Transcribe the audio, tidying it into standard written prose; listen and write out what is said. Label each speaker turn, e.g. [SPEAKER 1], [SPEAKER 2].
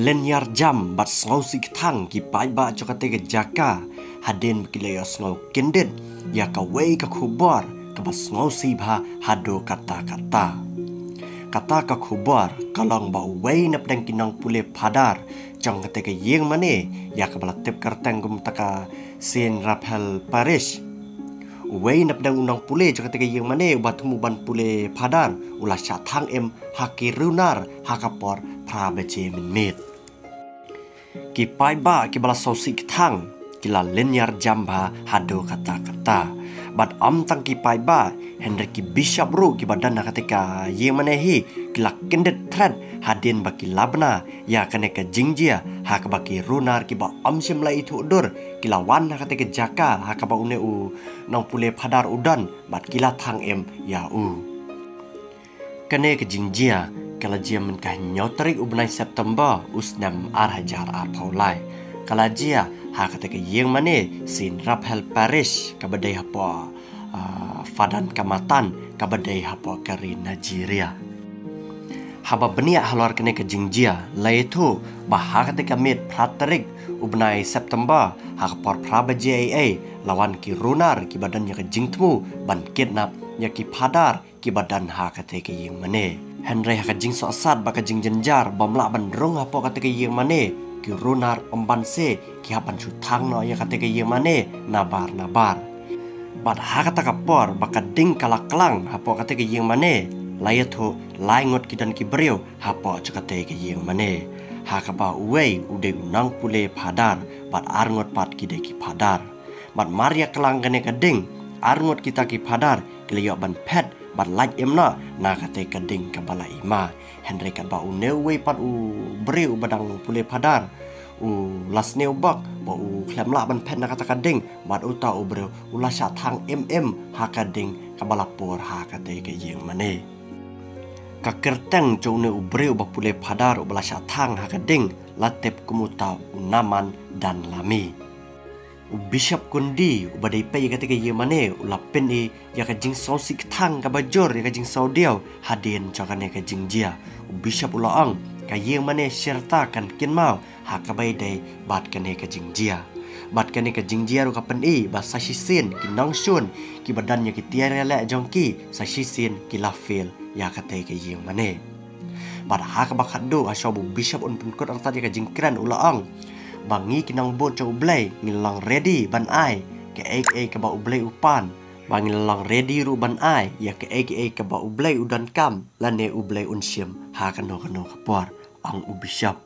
[SPEAKER 1] lenyar jam bat sngau si thang ki pai ba chokate ke jaka haden kilaya sngau kendet ya ka wei ka khubar ka ba sngau si bha hado kata ka khubar kalong ba wei nap dang kinang pule phadar chong kate ke yeng mane ya ka bala tep kartang gum taka sen Rafael Parish wei nap dang unang pule chokate ke yeng mane ba thumu ban pule phadar ula sha thang em hakirunar hakapor pra beche min met ki pai ba ki bala sosi thang kila lenyar jamba hado kata bat am tang ki pai ba Henry ki bishop ru ki badan katika ye manehi kila kendet thread hadin baki labna ya kaneka jingjia hak baki runar ki ba am simla itu dur kila wan katika jaka hak ba une u nang pule phadar udan bat kila thang em ya u kane ke jingjia kala jia men kah nyotrik ubnai September usnam arhajar paulai kala jia ha kata ke yeng mane sin Rafael Parish kabadai hapa fadan kamatan kabadai hapa kari Nigeria haba benia halor kene ke jingjia laitu bah kata ke met pratarik ubnai September ha por prabaja lawan ki runar ki badan ya ke jingtmu ban kidnap ya ki phadar ki badan ha kata ke yeng mane Henry ha jing so asad baka jing jenjar bamla ban rong apa kata ke yeng mane ki runar omban se ki hapan su thang no ya kata ke yeng mane nabar bad ha kata kapor baka ding kalaklang apa kata ke yeng mane layatho laingot ki dan ki breu apa kata ke yeng mane ha ka ba uwei ude unang pule phadar bad arngot pat ki de ki phadar bad maria klang gane ka ding arngot kita ki phadar kliyo ban pet bat laj emna na kate kading kabala ima Henry kat ba unewe pat u breu badang pule phadar u lasneu bak ba u khlamla ban phet na kata kading bat u ta u breu u la sha thang ha kading kabala por ha kate ke yeng mane ka kertang jone u breu ba pule phadar u bala sha thang ha kading latep kumuta u naman dan lami Bishop kundi ubadai pe kata ke yemane ulapen ya ka jing so sik thang ka bajor ya ka jing so dio haden chakane ka jing jia bishop ulaang ka yemane serta kan kin mau ha ka bai dai bat kane ka jing jia ru ka pen ba sashi sin ki nong shun ki badan ya ki tiara la jongki sashi sin ki lafil ya kata ke yemane bat ha ka bakhado asobu bishop un pun kot arta ka jing kran ulaang bangi kinang bot cho ublay ngilang ready ban ai ke ka ba ublay upan bangi lang ready ru ban ai ya ke ka ba ublay udan kam lane ublay unsyem ha kano kapor ang ubishap